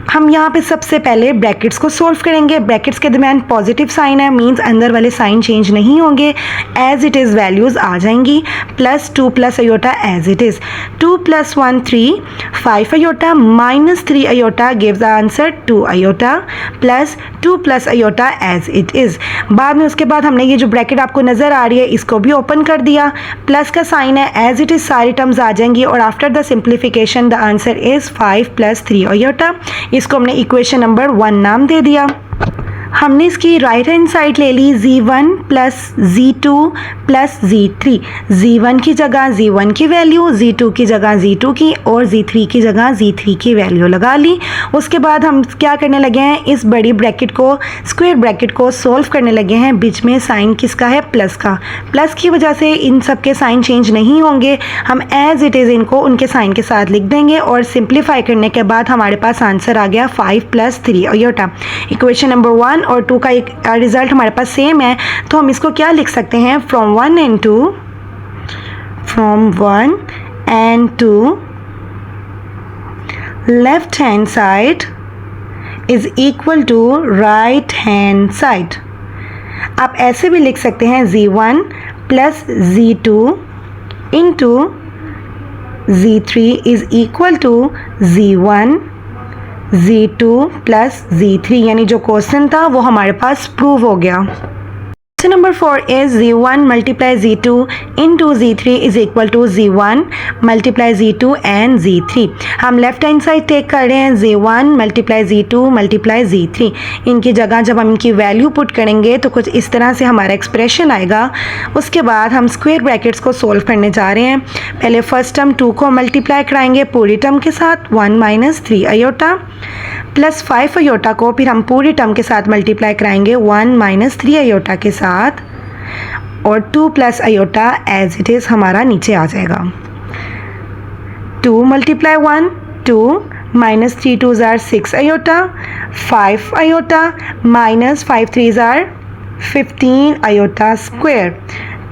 हम यहाँ पे सबसे पहले ब्रैकेट्स को सोल्व करेंगे. ब्रैकेट्स के दरमियान पॉजिटिव साइन है, मींस अंदर वाले साइन चेंज नहीं होंगे, एज इट इज़ वैल्यूज़ आ जाएंगी. +2 plus iota as it is, 2 + 1 3, 5 iota -3 iota gives the answer 2 iota plus 2 plus iota as it is. बाद में उसके बाद हमने ये जो ब्रैकेट आपको नज़र आ रही है इसको भी ओपन कर दिया, प्लस का साइन है, एज इट इज़ सारी टर्म्स आ जाएंगी और after the simplification the answer is 5 + 3 iota. इसको हमने इक्वेशन नंबर 1 नाम दे दिया. हमने इसकी राइट हैंड साइड ले ली Z1 plus Z2 plus Z3. Z1 की जगह Z1 की वैल्यू, Z2 की जगह Z2 की और Z3 की जगह Z3 की वैल्यू लगा ली. उसके बाद हम क्या करने लगे हैं, इस बड़ी ब्रैकेट को, स्क्वायर ब्रैकेट को सोल्व करने लगे हैं. बीच में साइन किसका है, प्लस का. प्लस की वजह से इन सब के साइन चेंज नहीं होंगे, हम एज इट इज़ इनको उनके साइन के साथ लिख देंगे और सिंप्लीफाई करने के बाद हमारे पास आंसर आ गया 5 + 3 अयोटा. इक्वेशन नंबर 1 और 2 का एक रिजल्ट हमारे पास सेम है, तो हम इसको क्या लिख सकते हैं, from 1 and 2 left hand side is equal to right hand side. आप ऐसे भी लिख सकते हैं Z1 plus Z2 into Z3 is equal to Z1 Z2 plus Z3, यानी जो क्वेश्चन था वो हमारे पास प्रूव हो गया. Question number 4 is Z1 multiply Z2 into Z3 is equal to Z1 multiply Z2 and Z3. हम लेफ्ट हैंड साइड टेक कर रहे हैं Z1 multiply Z2 multiply Z3. इनकी जगह जब हम इनकी वैल्यू पुट करेंगे तो कुछ इस तरह से हमारा एक्सप्रेशन आएगा. उसके बाद हम स्क्वायर ब्रैकेट्स को सोल्व करने जा रहे हैं. पहले फर्स्ट टर्म 2 को मल्टीप्लाई कराएंगे पूरी टर्म के साथ, 1 - 3 अयोटा प्लस 5 अयोटा को फिर हम पूरी टर्म के साथ मल्टीप्लाई कराएंगे 1 - 3 अयोटा के साथ और 2 plus iota as it is हमारा नीचे आ जाएगा. 2 × 1 2 -3 2s are 6 iota, 5 iota -5 3s are 15 iota square.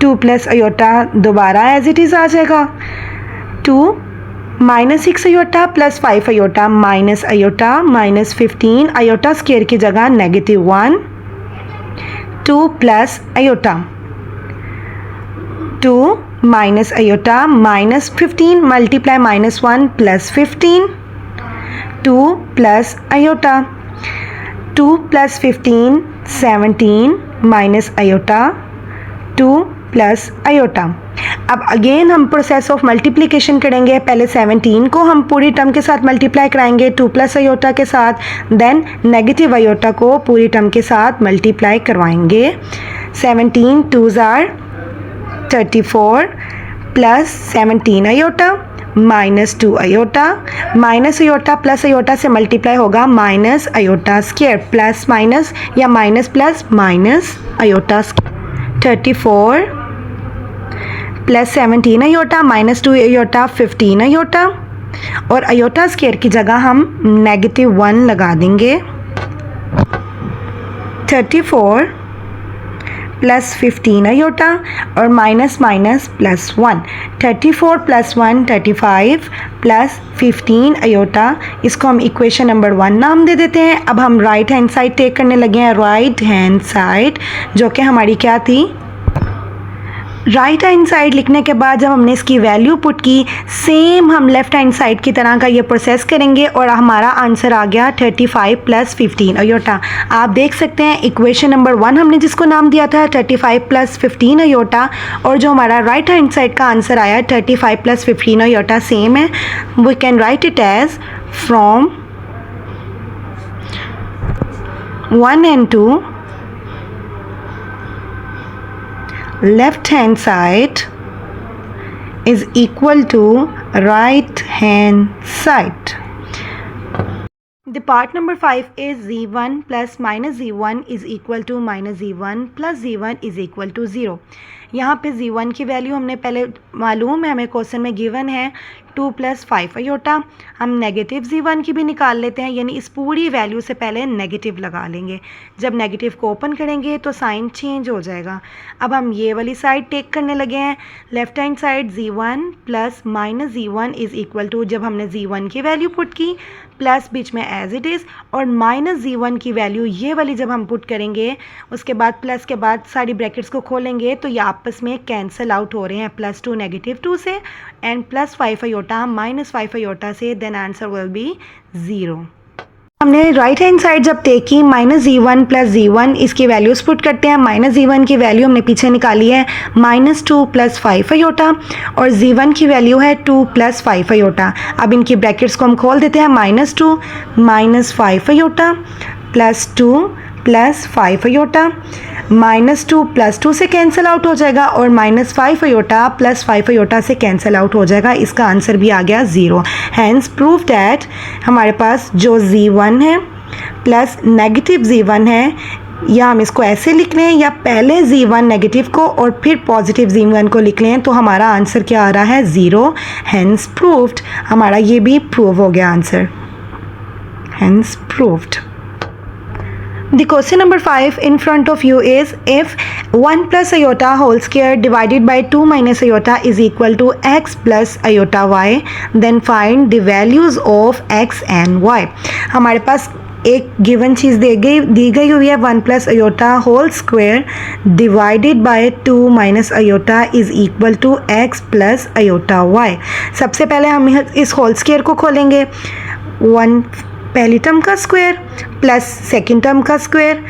2 plus iota दोबारा एज इट इज़ आ जाएगा. 2 -6 iota plus 5 iota minus iota -15 iota square की जगह -1. 2 plus iota, 2 minus iota -15 multiply -1 plus 15. 2 plus iota, 2 plus 15 17 minus iota 2 plus iota. अब अगेन हम प्रोसेस ऑफ मल्टीप्लिकेशन करेंगे. पहले 17 को हम पूरी टर्म के साथ मल्टीप्लाई कराएंगे 2 प्लस अयोटा के साथ, देन नेगेटिव अयोटा को पूरी टर्म के साथ मल्टीप्लाई करवाएंगे. 17 2s are 34 plus 17 iota -2 aorta, minus iota plus iota से मल्टीप्लाई होगा minus iota square, plus minus या minus plus minus iota square. 34 plus 17 iota -2 iota 15 iota और अयोटा स्क्वायर की जगह हम -1 लगा देंगे. 34 प्लस 15 अयोटा और minus minus plus 1. 34 plus 1 35 plus 15 iota. इसको हम इक्वेशन नंबर 1 नाम दे देते हैं. अब हम राइट हैंड साइड टेक करने लगे हैं, राइट हैंड साइड, जो कि हमारी क्या थी, राइट हैंड साइड लिखने के बाद जब हमने इसकी वैल्यू पुट की, सेम हम लेफ्ट हैंड साइड की तरह का ये प्रोसेस करेंगे और हमारा आंसर आ गया 35 प्लस 15 अयोटा. आप देख सकते हैं इक्वेशन नंबर 1 हमने जिसको नाम दिया था 35 प्लस 15 अयोटा और जो हमारा राइट हैंड साइड का आंसर आया 35 प्लस 15 अयोटा सेम है. We can write it as from 1 and 2 left hand side is equal to right hand side. The part number 5 is z1 plus minus z1 is equal to minus z1 plus z1 is equal to 0. यहाँ पे z1 की वैल्यू हमने पहले मालूम है, हमें क्वेश्चन में गिवन है 2 + 5 अयोटा. हम नेगेटिव z1 की भी निकाल लेते हैं, यानी इस पूरी वैल्यू से पहले नेगेटिव लगा लेंगे. जब नेगेटिव को ओपन करेंगे तो साइन चेंज हो जाएगा. अब हम ये वाली साइड टेक करने लगे हैं. Left hand side z1 plus minus z1 is equal to, जब हमने z1 की वैल्यू पुट की प्लस बीच में एज इट इज़ और माइनस z1 की वैल्यू ये वाली जब हम पुट करेंगे उसके बाद प्लस के बाद सारी ब्रैकेट्स को खोलेंगे तो ये आपस में कैंसिल आउट हो रहे हैं. +2 -2 से एंड +5 अयोटा -5 अयोटा से, देन आंसर विल बी 0. हमने राइट हैंड साइड जब टेक की -z1 प्लस z1 इसकी वैल्यूज़ पुट करते हैं. -z1 की वैल्यू हमने पीछे निकाली है -2 + 5 अयोटा और z1 की वैल्यू है 2 + 5 अयोटा. अब इनकी ब्रैकेट्स को हम खोल देते हैं. -2 -5 अयोटा +2 + 5 अयोटा. -2 + 2 से कैंसिल आउट हो जाएगा और -5 अयोटा + 5 अयोटा से कैंसिल आउट हो जाएगा. इसका आंसर भी आ गया 0. हैंस प्रूव डैट हमारे पास जो z1 है प्लस नेगेटिव z1 है, या हम इसको ऐसे लिख लें या पहले z1 नेगेटिव को और फिर पॉजिटिव z1 को लिख लें, तो हमारा आंसर क्या आ रहा है 0. हैंस प्रूव्ड, हमारा ये भी प्रूव हो गया answer. Hence proved. The question number 5 in front of you is, if 1 plus iota whole square divided by 2 minus iota is equal to x plus iota y, then find the values of x and y. हमारे पास एक गिवन चीज़ दी गई हुई है 1 plus iota whole square divided by 2 minus iota is equal to x plus iota y. सबसे पहले हम इस होल स्क्वायर को खोलेंगे. 1 पहली टर्म का स्क्वायर प्लस सेकेंड टर्म का square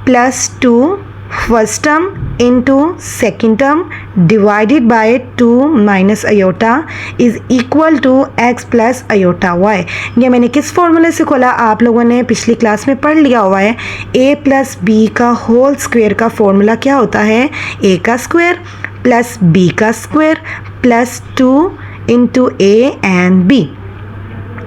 +2 first term into second term divided by 2 minus iota is equal to x plus iota y. ये मैंने किस फॉर्मूले से खोला, आप लोगों ने पिछली क्लास में पढ़ लिया हुआ है. a + b का होल स्क्वायर का फॉर्मूला क्या होता है, a का स्क्वायर प्लस b का square +2 into a and b.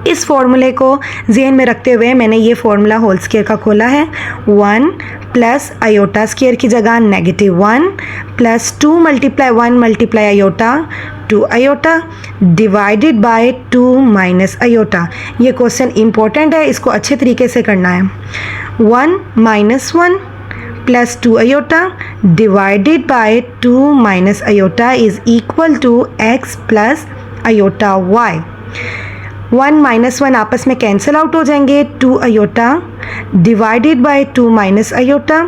इस फॉर्मूले को ज़हन में रखते हुए मैंने ये फॉर्मूला होल स्क्वायर का खोला है. 1 प्लस अयोटा स्क्वायर की जगह -1 +2 × 1 × iota 2 iota divided by 2 minus iota. ये क्वेश्चन इंपॉर्टेंट है, इसको अच्छे तरीके से करना है. 1 - 1 +2 iota divided by 2 minus iota is equal to x plus iota y. 1 - 1 आपस में कैंसिल आउट हो जाएंगे. 2 iota divided by 2 minus iota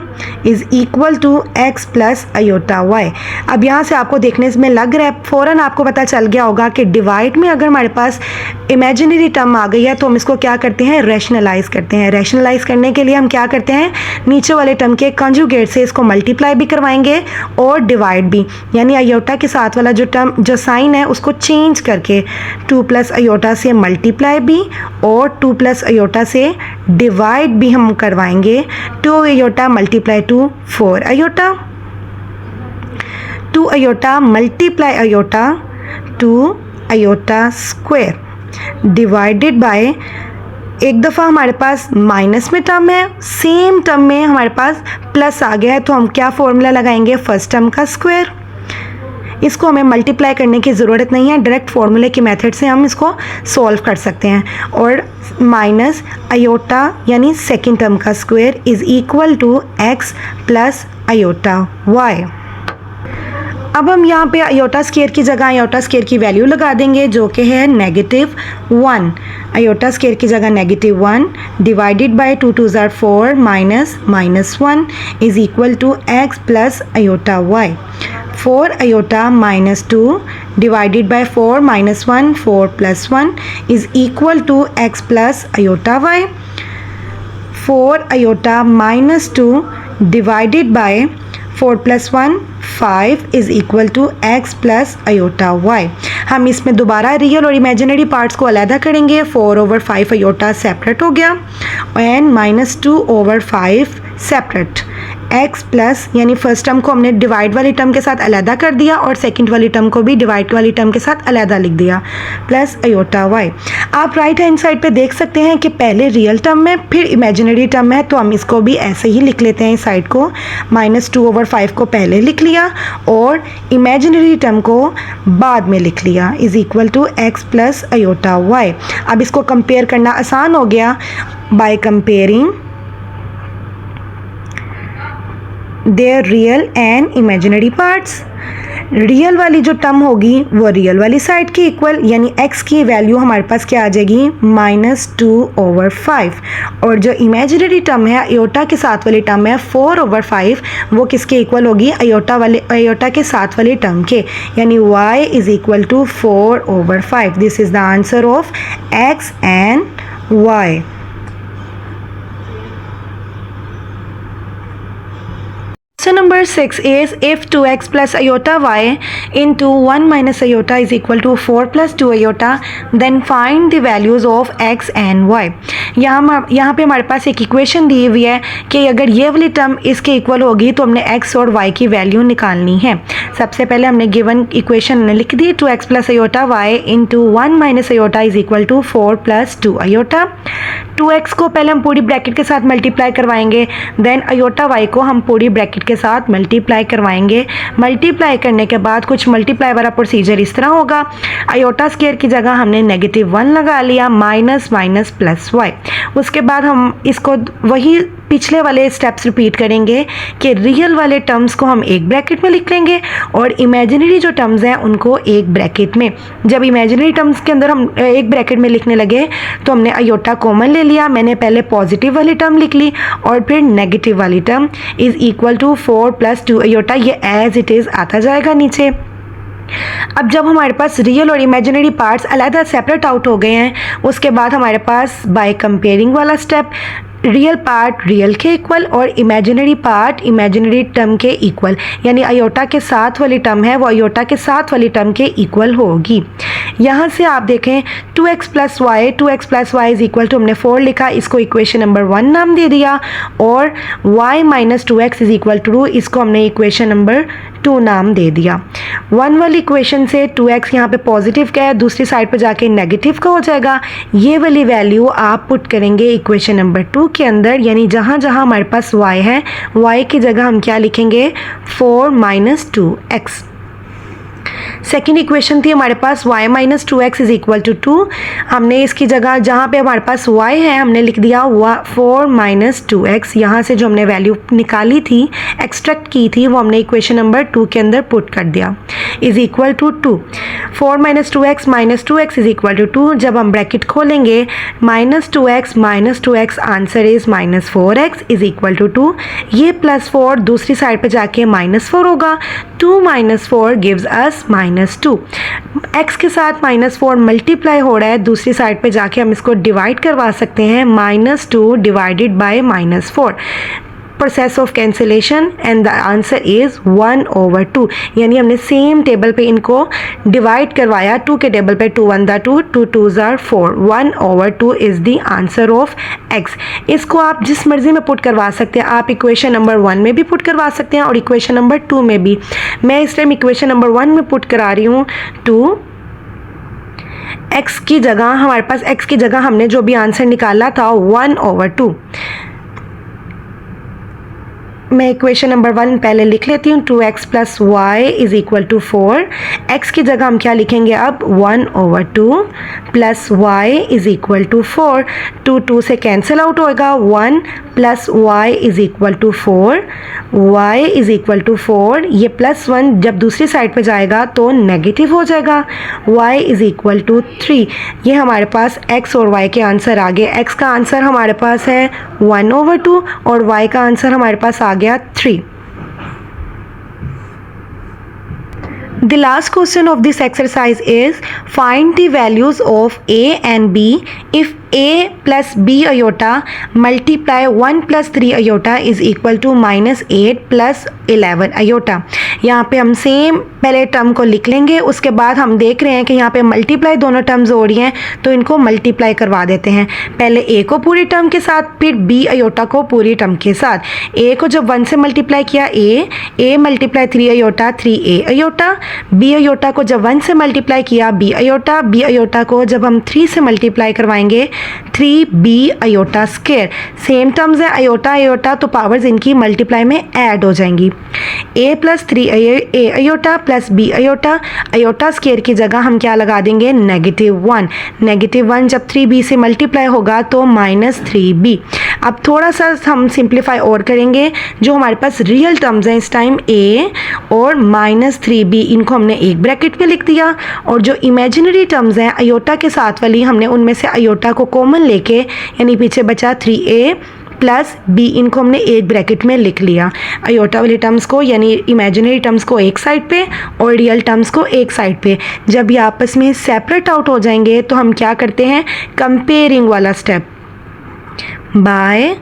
is equal to x plus iota y. अब यहाँ से आपको देखने में लग रहा है, फ़ौरन आपको पता चल गया होगा कि डिवाइड में अगर हमारे पास इमेजिनरी टर्म आ गई है तो हम इसको क्या करते हैं, रैशनलाइज करते हैं. रैशनलाइज करने के लिए हम क्या करते हैं, नीचे वाले टर्म के कंजुगेट से इसको मल्टीप्लाई भी करवाएंगे और डिवाइड भी, यानी अयोटा के साथ वाला जो टर्म जो साइन है उसको चेंज करके 2 + अयोटा से मल्टीप्लाई भी और 2 + अयोटा से डिवाइड भी हम करवाएंगे. 2 iota × 2 4 iota, 2 iota × iota 2 iota square divided by, एक दफ़ा हमारे पास माइनस में टर्म है, सेम टर्म में हमारे पास प्लस आ गया है, तो हम क्या फॉर्मूला लगाएंगे, फर्स्ट टर्म का स्क्वायर. इसको हमें मल्टीप्लाई करने की ज़रूरत नहीं है, डायरेक्ट फार्मूले की मेथड से हम इसको सॉल्व कर सकते हैं. और माइनस अयोटा यानी सेकेंड टर्म का square is equal to x plus iota y. अब हम यहाँ पे अयोटा स्क्वायर की जगह अयोटा स्क्वायर की वैल्यू लगा देंगे जो कि है -1. अयोटा स्क्वायर की जगह -1 डिवाइडेड बाय 2 2 ज़ार 4 -1 is equal to x plus iota y. 4 iota -2 divided by 4 - 1 4 + 1 is equal to x plus iota y. 4 iota -2 divided by 4 + 1 5 is equal to x plus iota y. हम इसमें दोबारा रियल और इमेजिनरी पार्ट्स को अलहदा करेंगे. 4/5 अयोटा सेपरेट हो गया एंड -2/5 सेपरेट एक्स प्लस, यानी फर्स्ट टर्म को हमने डिवाइड वाली टर्म के साथ अलहदा कर दिया और सेकंड वाली टर्म को भी डिवाइड वाली टर्म के साथ अलहदा लिख दिया, प्लस अयोटा वाई। आप राइट हैंड साइड पे देख सकते हैं कि पहले रियल टर्म है फिर इमेजिनरी टर्म है, तो हम इसको भी ऐसे ही लिख लेते हैं। इस साइड को -2/5 को पहले लिख लिया और इमेजिनरी टर्म को बाद में लिख लिया, is equal to x plus iota y. अब इसको कंपेयर करना आसान हो गया by comparing their real and imaginary parts. Real वाली जो टर्म होगी वो रियल वाली साइड की इक्वल, यानी x की वैल्यू हमारे पास क्या आ जाएगी -2/5, और जो इमेजिनरी टर्म है अयोटा के साथ वाली टर्म है 4/5, वो किसके इक्वल होगी, अयोटा के साथ वाली टर्म के, यानी y is equal to 4/5। This is the answer of x and y। Question number 6 is if 2x plus iota y into 1 minus iota is equal to 4 plus 2 iota, then find the values of x and y। यहाँ पे हमारे पास एक इक्वेशन दी हुई है कि अगर ये वाली टर्म इसके इक्वल होगी तो हमने x और y की वैल्यू निकालनी है। सबसे पहले हमने गिवन इक्वेशन लिख दी 2x plus iota y into 1 minus iota is equal to 4 plus 2 iota. 2x को पहले हम पूरी ब्रैकेट के साथ मल्टीप्लाई करवाएंगे, देन अयोटा y को हम पूरी ब्रैकेट के साथ मल्टीप्लाई करवाएंगे। मल्टीप्लाई करने के बाद कुछ मल्टीप्लाई वाला प्रोसीजर इस तरह होगा, अयोटा स्क्वायर की जगह हमने -1 लगा लिया, माइनस माइनस प्लस y। उसके बाद हम इसको वही पिछले वाले स्टेप्स रिपीट करेंगे कि रियल वाले टर्म्स को हम एक ब्रैकेट में लिख लेंगे और इमेजिनरी जो टर्म्स हैं उनको एक ब्रैकेट में। जब इमेजिनरी टर्म्स के अंदर हम एक ब्रैकेट में लिखने लगे तो हमने अयोटा कॉमन ले लिया, मैंने पहले पॉजिटिव वाली टर्म लिख ली और फिर नेगेटिव वाली term is equal to 4 plus 2 iota, ये एज इट इज़ आता जाएगा नीचे। अब जब हमारे पास रियल और इमेजिनरी पार्ट्स अलग सेपरेट आउट हो गए हैं, उसके बाद हमारे पास बाय कंपेयरिंग वाला स्टेप, रियल पार्ट रियल के इक्वल और इमेजिनरी पार्ट इमेजिनरी टर्म के इक्वल, यानी अयोटा के साथ वाली टर्म है वो अयोटा के साथ वाली टर्म के इक्वल होगी। यहाँ से आप देखें 2x plus y is equal to, हमने 4 लिखा, इसको इक्वेशन नंबर 1 नाम दे दिया, और y minus 2x is equal to, इसको हमने इक्वेशन नंबर 2 नाम दे दिया। 1 वाली इक्वेशन से 2x यहाँ पे पॉजिटिव का है, दूसरी साइड पे जाके नेगेटिव का हो जाएगा। ये वाली वैल्यू आप पुट करेंगे इक्वेशन नंबर 2 के अंदर, यानी जहाँ जहाँ हमारे पास y है y की जगह हम क्या लिखेंगे 4 माइनस 2x। सेकेंड इक्वेशन थी हमारे पास y minus 2x is equal to 2, हमने इसकी जगह जहाँ पे हमारे पास y है हमने लिख दिया 4 माइनस 2x। यहाँ से जो हमने वैल्यू निकाली थी एक्सट्रैक्ट की थी वो हमने इक्वेशन नंबर 2 के अंदर पुट कर दिया, is equal to 2। 4 minus 2x is equal to 2। जब हम ब्रैकेट खोलेंगे minus 2x answer is -4x is equal to 2। ये +4 दूसरी साइड पे जाके -4 होगा, 2 माइनस 4 गिव्स अस -2। x के साथ -4 मल्टीप्लाई हो रहा है, दूसरी साइड पे जाके हम इसको डिवाइड करवा सकते हैं, -2 divided by -4, process of cancellation and the answer is 1/2। यानी हमने सेम टेबल पे इनको डिवाइड करवाया, 2 के टेबल पे 2 1 दा 2, 2 2 ज़ार 4, 1/2 is the answer of x। इसको आप जिस मर्जी में पुट करवा सकते हैं, आप इक्वेशन नंबर 1 में भी पुट करवा सकते हैं और इक्वेशन नंबर 2 में भी। मैं इस टाइम इक्वेशन नंबर 1 में पुट करा रही हूँ 2 x की जगह, हमारे पास x की जगह हमने जो भी आंसर निकाला था 1/2। मैं इक्वेशन नंबर 1 पहले लिख लेती हूँ, 2x plus y is equal to 4। x की जगह हम क्या लिखेंगे अब 1/2 plus y is equal to 4। 2 से कैंसिल आउट होएगा, 1 plus y is equal to 4, y is equal to 4। ये +1 जब दूसरी साइड पे जाएगा तो नेगेटिव हो जाएगा, y इज इक्वल टू 3। ये हमारे पास x और y के आंसर आ गए। x का आंसर हमारे पास है 1/2 और y का आंसर हमारे पास आ गया 3। The last question of this exercise is find the values of a and b if a plus B iota multiply 1 plus 3 iota is equal to -8 plus 11 iota. यहाँ पे हम सेम पहले टर्म को लिख लेंगे, उसके बाद हम देख रहे हैं कि यहाँ पे मल्टीप्लाई दोनों टर्म्स हो रही हैं तो इनको मल्टीप्लाई करवा देते हैं। पहले a को पूरी टर्म के साथ, फिर b अयोटा को पूरी टर्म के साथ। a को जब 1 से मल्टीप्लाई किया a multiply 3 iota 3a iota, b iota को जब 1 से मल्टीप्लाई किया b अयोटा को जब हम 3 से मल्टीप्लाई करवाएंगे 3b iota square. Same terms है अयोटा तो पावर्स इनकी मल्टीप्लाई में ऐड हो जाएंगी। a plus 3a iota plus b iota square की जगह हम क्या लगा देंगे -1 जब 3b से मल्टीप्लाई होगा तो -3b। अब थोड़ा सा हम सिंप्लीफाई और करेंगे, जो हमारे पास रियल टर्म्स हैं इस टाइम a और -3b इनको हमने एक ब्रैकेट में लिख दिया, और जो इमेजिनरी टर्म्स हैं अयोटा के साथ वाली हमने उनमें से अयोटा को कॉमन लेके यानी पीछे बचा 3a प्लस b इनको हमने एक ब्रैकेट में लिख लिया। अयोटा वाली टर्म्स को यानी इमेजिनरी टर्म्स को एक साइड पे और रियल टर्म्स को एक साइड पे। जब ये आपस में सेपरेट आउट हो जाएंगे तो हम क्या करते हैं, कंपेयरिंग वाला step. Bye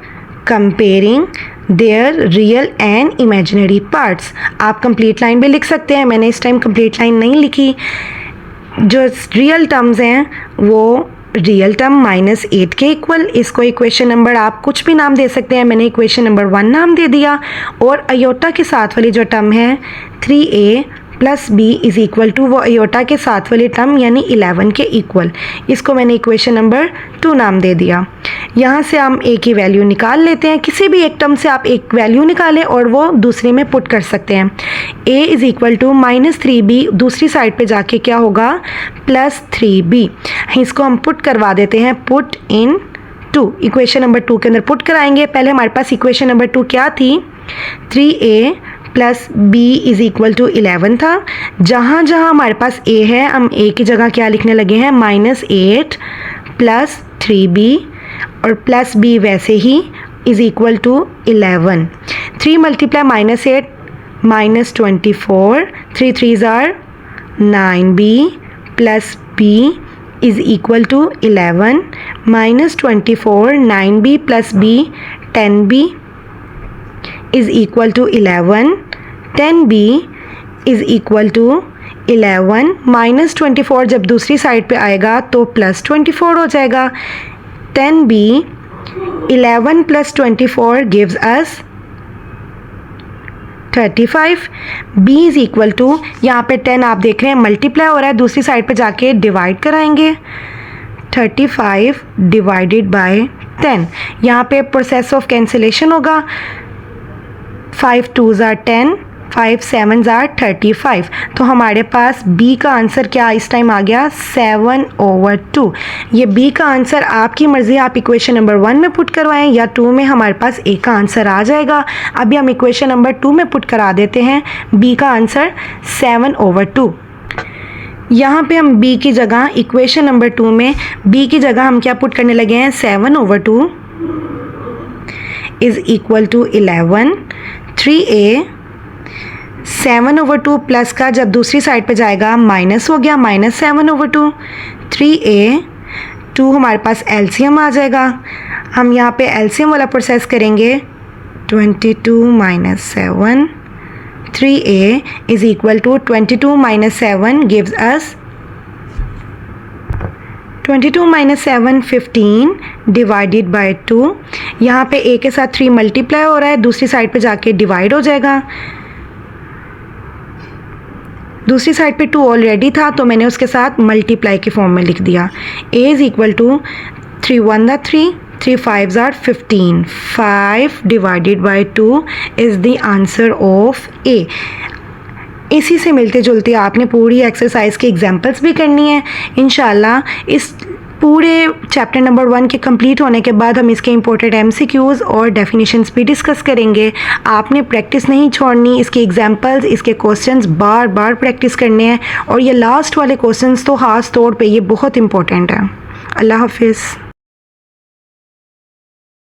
comparing their real and imaginary parts. आप कंप्लीट लाइन भी लिख सकते हैं, मैंने इस टाइम कंप्लीट लाइन नहीं लिखी। जो रियल टर्म्स हैं वो रियल टर्म -8 के इक्वल, इसको इक्वेशन नंबर आप कुछ भी नाम दे सकते हैं, मैंने इक्वेशन नंबर 1 नाम दे दिया। और अयोटा के साथ वाली जो टर्म है 3a plus b is equal to वो अयोटा के साथ वाली टर्म यानी 11 के इक्वल, इसको मैंने इक्वेशन नंबर 2 नाम दे दिया। यहाँ से हम a की वैल्यू निकाल लेते हैं, किसी भी एक टर्म से आप एक वैल्यू निकालें और वो दूसरे में पुट कर सकते हैं। a is equal to -3b, दूसरी साइड पे जाके क्या होगा +3b, इसको हम पुट करवा देते हैं, पुट इन 2, इक्वेशन नंबर 2 के अंदर पुट कराएंगे। पहले हमारे पास इक्वेशन नंबर 2 क्या थी, 3a plus b is equal to 11 था। जहाँ जहाँ हमारे पास a है हम a की जगह क्या लिखने लगे हैं, -8 प्लस 3b और प्लस b वैसे ही is equal to 11। 3 multiply -8 -24, 3 3s are 9b plus b is equal to 11 -24 9b plus b 10b is equal to 11, 10b is equal to 11 -24 जब दूसरी साइड पे आएगा तो +24 हो जाएगा। 10b 11 plus 24 gives us 35। b is equal to, यहाँ पे 10 आप देख रहे हैं मल्टीप्लाई हो रहा है, दूसरी साइड पे जाके डिवाइड कराएंगे, 35 डिवाइडेड बाय 10। यहाँ पे प्रोसेस ऑफ कैंसिलेशन होगा, 5 2s are 10, 5 7s are 35। तो हमारे पास b का आंसर क्या इस टाइम आ गया 7/2। ये b का आंसर आपकी मर्ज़ी, आप इक्वेशन नंबर 1 में पुट करवाएं या 2 में, हमारे पास a का आंसर आ जाएगा। अभी हम इक्वेशन नंबर 2 में पुट करा देते हैं, b का आंसर 7/2। यहाँ पे हम b की जगह इक्वेशन नंबर 2 में b की जगह हम क्या पुट करने लगे हैं, 7/2 is equal to 11। 3a 7/2 plus का जब दूसरी साइड पे जाएगा माइनस हो गया, -7/2। 3a 2 हमारे पास एलसीएम आ जाएगा, हम यहाँ पे एलसीएम वाला प्रोसेस करेंगे, 22 - 7। 3a is equal to 22 - 7 gives us 22 - 7 15 divided by 2। यहाँ पे a के साथ 3 मल्टीप्लाई हो रहा है, दूसरी साइड पे जाके डिवाइड हो जाएगा। दूसरी साइड पे 2 ऑलरेडी था तो मैंने उसके साथ मल्टीप्लाई के फॉर्म में लिख दिया। a is equal to 3 1 are 3, 3 5s are 15, 5 divided by 2 is the answer of a। इसी से मिलते जुलते आपने पूरी एक्सरसाइज की एग्जांपल्स भी करनी है। इंशाल्लाह इस पूरे चैप्टर नंबर 1 के कंप्लीट होने के बाद हम इसके इंपॉर्टेंट MCQs और डेफिनेशंस भी डिस्कस करेंगे। आपने प्रैक्टिस नहीं छोड़नी, इसके एग्जांपल्स, इसके क्वेश्चंस बार बार प्रैक्टिस करने हैं, और ये लास्ट वाले क्वेश्चंस तो ख़ास तौर पे ये बहुत इंपॉर्टेंट है। अल्लाह हाफिज़।